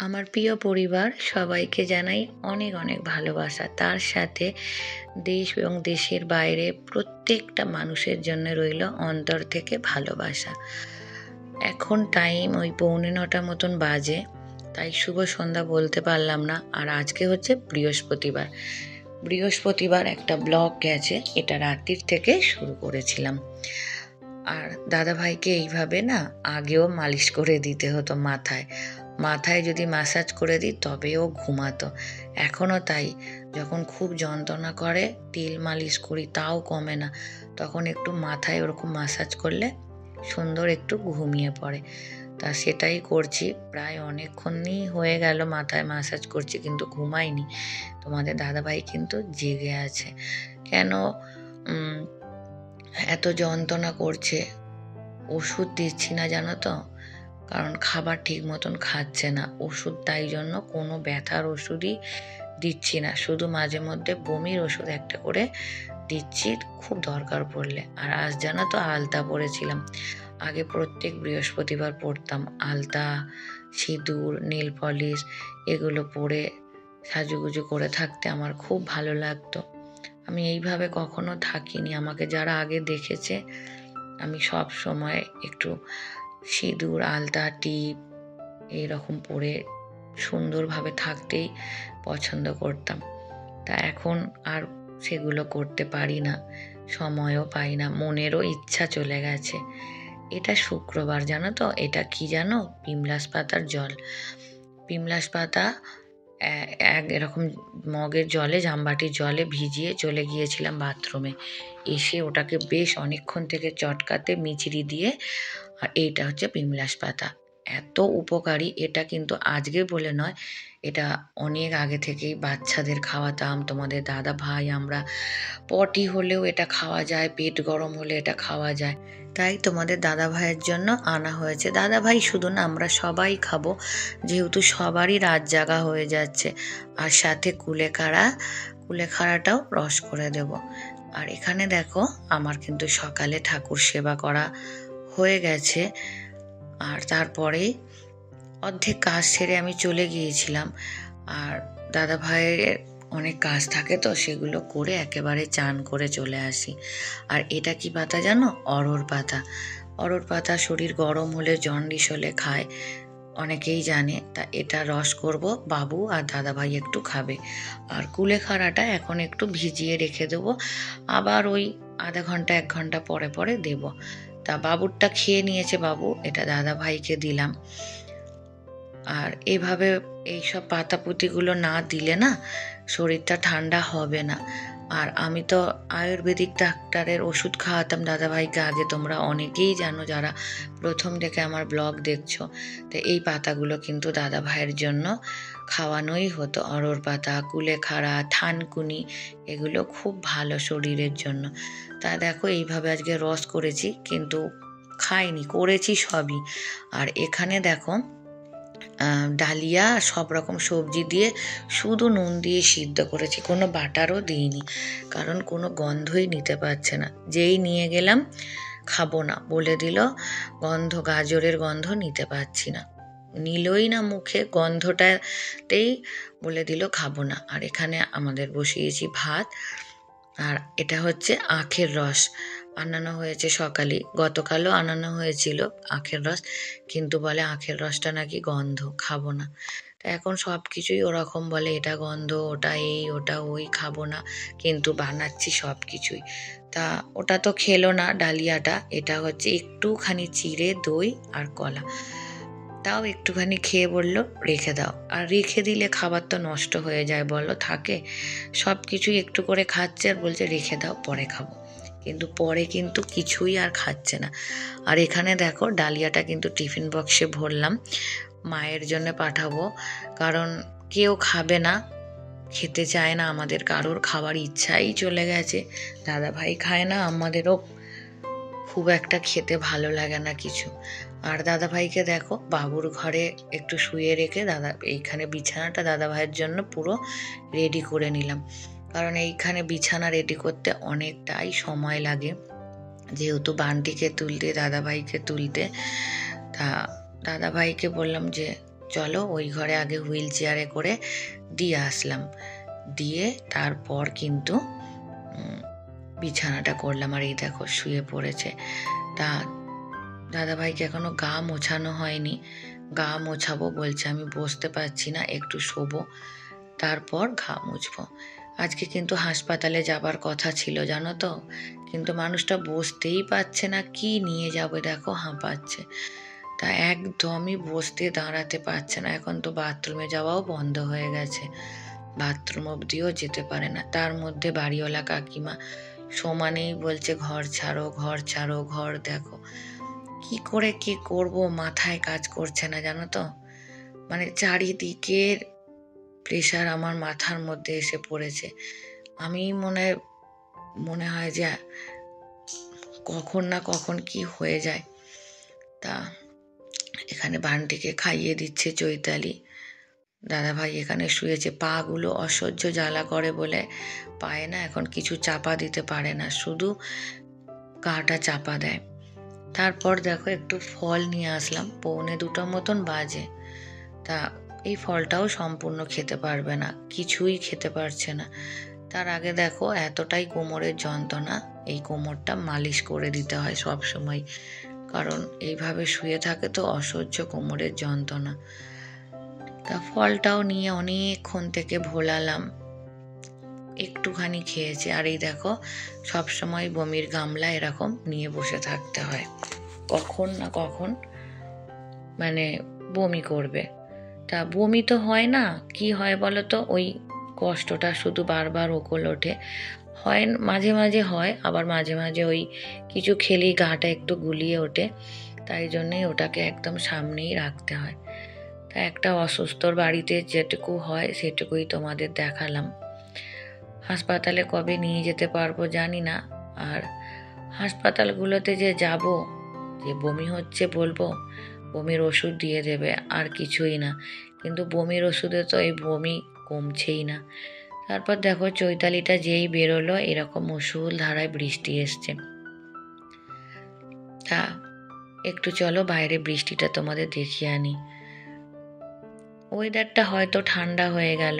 আমার প্রিয় পরিবার সবাইকে জানাই অনেক অনেক ভালোবাসা। তার সাথে দেশ এবং দেশের বাইরে প্রত্যেকটা মানুষের জন্য রইল অন্তর থেকে ভালোবাসা। এখন টাইম ওই 8:45 মতন বাজে, তাই শুভ সন্ধ্যা বলতে পারলাম না। আর আজকে হচ্ছে বৃহস্পতিবার একটা ব্লগ গেছে, এটা রাত্রির থেকে শুরু করেছিলাম। আর দাদাভাইকে এইভাবে না আগেও মালিশ করে দিতে হতো মাথায় যদি ম্যাসাজ করে দিই তবেও ঘুমাতো। এখনও তাই, যখন খুব যন্ত্রণা করে তেল মালিশ করি তাও কমে না, তখন একটু মাথায় ওরকম ম্যাসাজ করলে সুন্দর একটু ঘুমিয়ে পড়ে। তা সেটাই করছি, প্রায় অনেকক্ষণই হয়ে গেল মাথায় ম্যাসাজ করছি, কিন্তু ঘুমায়নি। তোমাদের দাদাভাই কিন্তু জেগে আছে। কেন এত যন্ত্রণা করছে? ওষুধ দিচ্ছি না জানো তো, কারণ খাবার ঠিক মতন খাচ্ছে না। ওষুধ তাই জন্য কোনো ব্যথার ওষুধই দিচ্ছি না, শুধু মাঝে মধ্যে বমির ওষুধ একটা করে দিচ্ছি খুব দরকার পড়লে। আর আজ জানো তো আলতা পরেছিলাম, আগে প্রত্যেক বৃহস্পতিবার পরতাম আলতা, সিঁদুর, নেল পলিশ এগুলো পরে সাজুগুজু করে থাকতে আমার খুব ভালো লাগতো। আমি এইভাবে কখনো থাকিনি, আমাকে যারা আগে দেখেছে আমি সব সময় একটু সিঁদুর, আলতা, টিপ এইরকম পরে সুন্দরভাবে থাকতেই পছন্দ করতাম। তা এখন আর সেগুলো করতে পারি না, সময়ও পাই না, মনেরও ইচ্ছা চলে গেছে। এটা শুক্রবার জানো তো, এটা কি জানো? পিমলাস পাতার জল। পিমলাস পাতা এক এরকম মগের জলে, জামবাটির জলে ভিজিয়ে চলে গিয়েছিলাম বাথরুমে। এসে ওটাকে বেশ অনেকক্ষণ থেকে চটকাতে মিচড়ি দিয়ে, আর এইটা হচ্ছে পিমলাস পাতা। এত উপকারী এটা, কিন্তু আজকে বলে নয়, এটা অনেক আগে থেকেই বাচ্চাদের খাওয়াতাম। তোমাদের দাদা ভাই, আমরা পটি হলেও এটা খাওয়া যায়, পেট গরম হলে এটা খাওয়া যায়, তাই তোমাদের দাদা ভাইয়ের জন্য আনা হয়েছে। দাদা ভাই শুধু না, আমরা সবাই খাবো, যেহেতু সবারই রাত জাগা হয়ে যাচ্ছে। আর সাথে কুলেখাড়াটাও রস করে দেব। আর এখানে দেখো, আমার কিন্তু সকালে ঠাকুর সেবা করা হয়ে গেছে। আর তারপরে অর্ধেক কাজ সেরে আমি চলে গিয়েছিলাম। আর দাদা ভাইয়ের অনেক কাজ থাকে তো, সেগুলো করে একেবারে চান করে চলে আসি। আর এটা কি পাতা জানো? অরহর পাতা। অরহর পাতা শরীর গরম হলে, জন্ডিস হলে খায়, অনেকেই জানে। তা এটা রস করব, বাবু আর দাদা ভাই একটু খাবে। আর কুলেখাড়াটা এখন একটু ভিজিয়ে রেখে দেবো, আবার ওই আধা ঘন্টা 1 ঘন্টা পরে পরে দেব। তা বাবুরটা খেয়ে নিয়েছে, বাবু এটা দাদা ভাইকে দিলাম। আর এইভাবে এইসব পাতাপুতিগুলো না দিলে না শরীরটা ঠান্ডা হবে না। আর আমি তো আয়ুর্বেদিক ডাক্তারের ওষুধ খাওয়াতাম দাদাভাইকে আগে, তোমরা অনেকেই জানো যারা প্রথম থেকে আমার ব্লগ দেখছো। তো এই পাতাগুলো কিন্তু দাদা ভাইয়ের জন্য খাওয়ানোই হতো। অরহর পাতা, কুলেখাড়া, থানকুনি এগুলো খুব ভালো শরীরের জন্য। তা দেখো এইভাবে আজকে রস করেছি, কিন্তু খাইনি, করেছি সবই। আর এখানে দেখো ডালিয়া সব রকম সবজি দিয়ে শুধু নুন দিয়ে সিদ্ধ করেছি, কোনো বাটারও দিইনি, কারণ কোনো গন্ধই নিতে পারছে না। যেই নিয়ে গেলাম খাবো না বলে দিল, গাজরের গন্ধ নিতে পারছি না, নিলই না মুখে, গন্ধটাতেই বলে দিল খাবো না। আর এখানে আমাদের বসিয়েছি ভাত। আর এটা হচ্ছে আখের রস, আনানো হয়েছে সকালে, গতকালও আনানো হয়েছিল আখের রস, কিন্তু বলে আখের রসটা নাকি গন্ধ, খাবো না। তা এখন সব কিছুই ওরকম বলে, এটা গন্ধ, ওটা এই, ওটা ওই, খাবো না, কিন্তু বানাচ্ছি সব কিছুই। তা ওটা তো খেলো না ডালিয়াটা, এটা হচ্ছে একটুখানি চিড়ে, দই আর কলা, তাও একটুখানি খেয়ে বললো রেখে দাও। আর রেখে দিলে খাবার তো নষ্ট হয়ে যায়, বলো, থাকে? সব কিছুই একটু করে খাচ্ছে আর বলছে রেখে দাও, পরে খাবো, কিন্তু পরে কিন্তু কিছুই আর খাচ্ছে না। আর এখানে দেখো ডালিয়াটা কিন্তু টিফিন বক্সে ভরলাম, মায়ের জন্য পাঠাবো, কারণ কেউ খাবে না, খেতে চায় না, আমাদের কারোর খাবার ইচ্ছাই চলে গেছে। দাদা ভাই খায় না, আমাদেরও খুব একটা খেতে ভালো লাগে না কিছু। আর দাদা ভাইকে দেখো বাবুর ঘরে একটু শুয়ে রেখে এইখানে বিছানাটা দাদা ভাইয়ের জন্য পুরো রেডি করে নিলাম, কারণ এইখানে বিছানা রেডি করতে অনেকটাই সময় লাগে, যেহেতু বান্টিকে তুলতে, দাদা ভাইকে তুলতে। তা দাদা ভাইকে বললাম যে চলো ওই ঘরে আগে হুইল চেয়ারে করে দিয়ে আসলাম, দিয়ে তারপর কিন্তু বিছানাটা করলাম। আর এই দেখো শুয়ে পড়েছে। তা দাদাভাইকে এখনো গা মোছানো হয়নি, গা মোছাবো বলছে, আমি বসতে পারছি না, একটু শোবো, তারপর ঘা মুছবো। আজকে কিন্তু হাসপাতালে যাবার কথা ছিল জানো তো, কিন্তু মানুষটা বসতেই পারছে না, কি নিয়ে যাবে দেখো হাঁপাচ্ছে। তা একদমই বসতে দাঁড়াতে পারছে না। এখন তো বাথরুমে যাওয়াও বন্ধ হয়ে গেছে, বাথরুম অবধিও যেতে পারে না। তার মধ্যে বাড়িওয়ালা কাকিমা সমানেই বলছে ঘর ছাড়ো, ঘর ছাড়ো, ঘর দেখো। কি করে কি করব মাথায় কাজ করছে না জানো তো, মানে চারিদিকের প্রেশার আমার মাথার মধ্যে এসে পড়েছে। আমি মনে হয় যে কখন না কখন কি হয়ে যায়। তা এখানে বান্টিকে খাইয়ে দিচ্ছে চৈতালি, দাদাভাই এখানে শুয়েছে। পাগুলো অসহ্য জ্বালা করে বলে পায়ে না এখন কিছু চাপা দিতে পারে না, শুধু গাটা চাপা দেয়। তারপর দেখো একটু ফল নিয়ে আসলাম, 1:45 মতন বাজে। তা এই ফলটাও সম্পূর্ণ খেতে পারবে না, কিছুই খেতে পারছে না। তার আগে দেখো এতটাই কোমরের যন্ত্রণা, এই কোমরটা মালিশ করে দিতে হয় সব সময়, কারণ এইভাবে শুয়ে থাকে তো অসহ্য কোমরের যন্ত্রণা। তা ফলটাও নিয়ে অনেকক্ষণ থেকে ভোলালাম, একটুখানি খেয়েছে। আর এই দেখো সব সময় বমির গামলা এরকম নিয়ে বসে থাকতে হয়, কখন না কখন মানে বমি করবে। তা বমি তো হয় না, কি হয় বলো তো, ওই কষ্টটা শুধু বারবার ওকল ওঠে। হয় মাঝে মাঝে হয়, আবার মাঝে মাঝে ওই কিছু খেলেই গাটা একটু গুলিয়ে ওঠে, তাই জন্যেই ওটাকে একদম সামনেই রাখতে হয়। তা একটা অসুস্থর বাড়িতে যেটুকু হয় সেটুকুই তোমাদের দেখালাম। হাসপাতালে কবে নিয়ে যেতে পারবো জানি না। আর হাসপাতালগুলোতে যে যাব, যে বমি হচ্ছে বলবো, বমির ওষুধ দিয়ে দেবে, আর কিছুই না। কিন্তু বমির ওষুধে তো এই বমি কমছেই না। তারপর দেখো চৈতালিটা যেই বেরোলো এরকম মুষল ধারায় বৃষ্টি এসছে। তা একটু চলো বাইরে বৃষ্টিটা তোমাদের দেখিয়ে আনি। ওয়েদারটা হয়তো ঠান্ডা হয়ে গেল,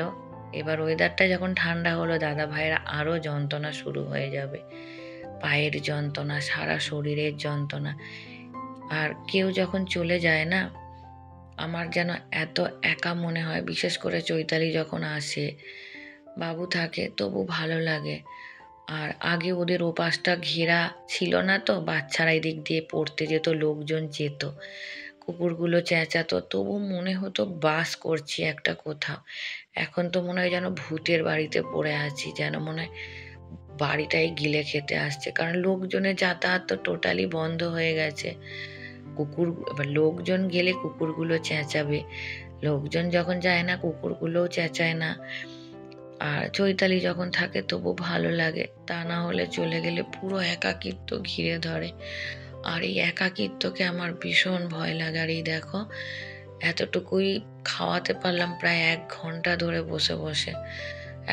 এবার ওয়েদারটা যখন ঠান্ডা হলো দাদা ভাইয়ের আরও যন্ত্রণা শুরু হয়ে যাবে, পায়ের যন্ত্রণা, সারা শরীরের যন্ত্রণা। আর কেউ যখন চলে যায় না, আমার যেন এত একা মনে হয়, বিশেষ করে চৈতালি যখন আসে, বাবু থাকে তবু ভালো লাগে। আর আগে ওদের ওপাশটা ঘেরা ছিল না তো, বাচ্চারা এদিক দিয়ে পড়তে যেত, লোকজন যেত, কুকুরগুলো চেঁচাতো, তবু মনে হতো বাস করছি একটা কোথাও। এখন তো মনে হয় যেন ভূতের বাড়িতে পড়ে আছি, যেন মনে হয় বাড়িটাই গিলে খেতে আসছে, কারণ লোকজনের যাতায়াত তো টোটালি বন্ধ হয়ে গেছে। এবার লোকজন গেলে কুকুরগুলো চেঁচাবে, লোকজন যখন যায় না কুকুরগুলোও চেঁচায় না। আর চৈতালি যখন থাকে তবু ভালো লাগে, তা না হলে চলে গেলে পুরো একাকিত্ব ঘিরে ধরে। আর এই একাকিত্বকে আমার ভীষণ ভয় লাগে। আর এই দেখো এতটুকুই খাওয়াতে পারলাম প্রায় 1 ঘন্টা ধরে বসে বসে,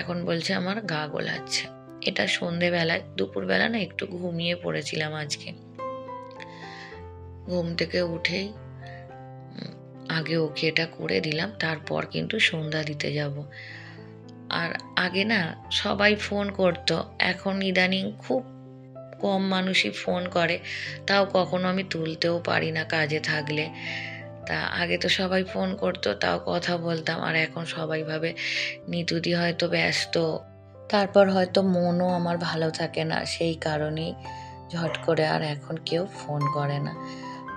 এখন বলছে আমার গা গোলাচ্ছে। এটা সন্ধেবেলায়, দুপুরবেলা না একটু ঘুমিয়ে পড়েছিলাম আজকে। ঘুম থেকে উঠেই আগে ওকে এটা করে দিলাম, তারপর কিন্তু সন্ধ্যা দিতে যাব। আর আগে না সবাই ফোন করতো, এখন ইদানিং খুব কম মানুষই ফোন করে, তাও কখনো আমি তুলতেও পারি না কাজে থাকলে। তা আগে তো সবাই ফোন করতো, তাও কথা বলতাম। আর এখন সবাই ভাবে নিতুদি হয়তো ব্যস্ত, তারপর হয়তো মনও আমার ভালো থাকে না, সেই কারণেই ঝট করে আর এখন কেউ ফোন করে না।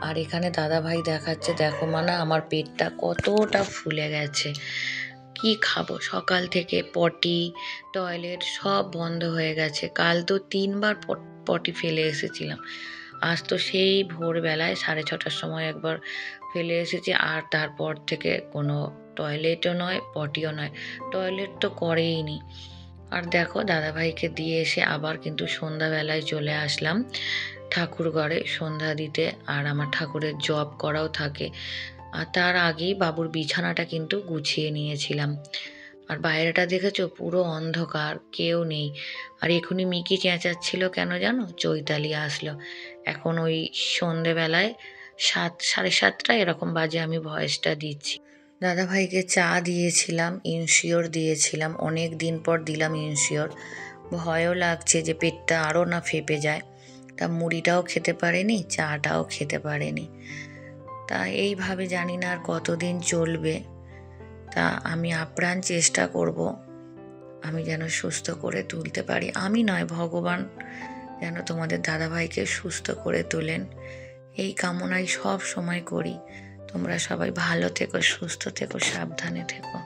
আর এখানে দাদাভাই দেখাচ্ছে, দেখো মানা আমার পেটটা কতটা ফুলে গেছে, কি খাবো। সকাল থেকে পটি, টয়লেট সব বন্ধ হয়ে গেছে। কাল তো 3বার পটি ফেলে এসেছিলাম, আজ তো সেই ভোরবেলায় 6:30টার সময় একবার ফেলে এসেছি। আর তারপর থেকে কোনো টয়লেটও নয়, পটিও নয়, টয়লেট তো করেই নি। আর দেখো দাদাভাইকে দিয়ে এসে আবার কিন্তু সন্ধ্যাবেলায় চলে আসলাম ঠাকুর ঘরে সন্ধ্যা দিতে। আর আমার ঠাকুরের জপ করাও থাকে। আর তার আগেই বাবুর বিছানাটা কিন্তু গুছিয়ে নিয়েছিলাম। আর বাইরেটা দেখেছো পুরো অন্ধকার, কেউ নেই। আর এখনই মিকি চেঁচাচ্ছিল কেন জানো, চৈতালি আসলো। এখন ওই সন্ধেবেলায় 7, 7:30 এরকম বাজে আমি ভয়েসটা দিচ্ছি। দাদাভাইকে চা দিয়েছিলাম, ইনশিওর দিয়েছিলাম, অনেক দিন পর দিলাম ইনশিওর। ভয়ও লাগছে যে পেটটা আরও না ফেপে যায়। তা মুড়িটাও খেতে পারেনি, চাটাও খেতে পারেনি। তা এইভাবে জানি না আর কতদিন চলবে। তা আমি আপ্রাণ চেষ্টা করব আমি যেন সুস্থ করে তুলতে পারি। আমি নয়, ভগবান যেন তোমাদের দাদাভাইকে সুস্থ করে তোলেন, এই কামনাই সব সময় করি। তোমরা সবাই ভালো থেকো, সুস্থ থেকো, সাবধানে থেকো।